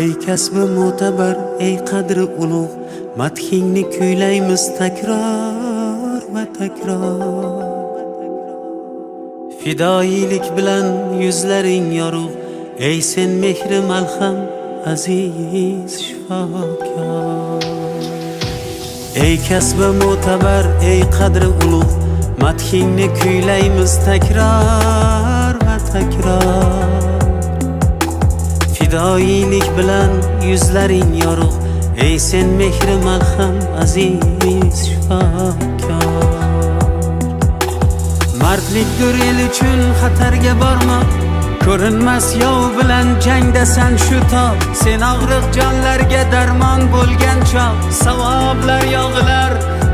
ey kasbi mo'tabar, ey qadri ulug', madhingni kuylaymiz takror va takror. Fidoyilik bilan yuzlaring yorug', ey sen mehri malham, aziz shifokor. Ey kasbi mo'tabar, ey qadri ulug', madhingni kuylaymiz takror va takror. Fidoyilik bilan yuzlaring yorug', ey sen mehri malham, aziz shifokor. Mardlikdir el uchun xatarga borma, ko'rinmas yov bilan jangdasan shu tob. Sen og'riq jonlarga darmon bo'lgan chog', savoblar yog'ilar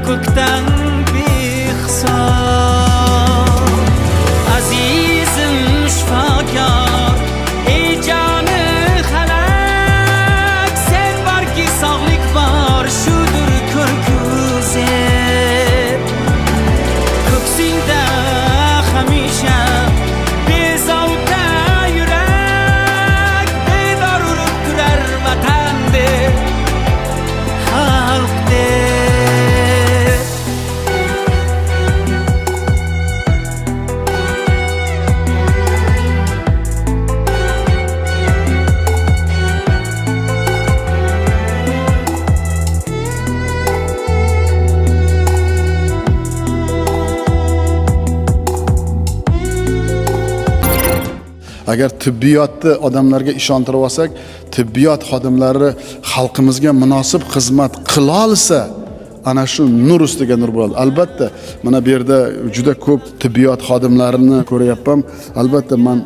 ko'kdan behisob. Azizim shifokor, ey joni halak, sen borki sog'lik bor, shudir ko'rkuzi. Ko'ksingda hamisha bezovta yurak, bedor urib turar vatan deb, xalq deb. Agar tibbiyotni odamlarga ishontirib olsak, tibbiyot xodimlari xalqimizga munosib xizmat qila olsa, ana shu nur ustiga nur bo'ladi. Albatta, mana bu yerda juda ko'p tibbiyot xodimlarini ko'ryapman. Albatta, men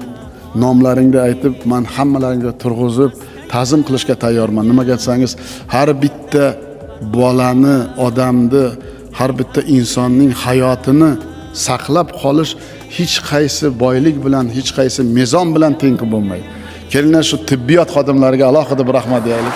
nomlaringni aytib, men hammalaringga turg'izib, ta'zim qilishga tayyorman. Nimaga desangiz, har bitta bolani, odamni, har bitta insonning hayotini saqlab qolish hech qaysi boylik bilan, hech qaysi mezon bilan teng bo'lmaydi. Kelinglar shu tibbiyot xodimlariga alohida bir rahmat deyaylik.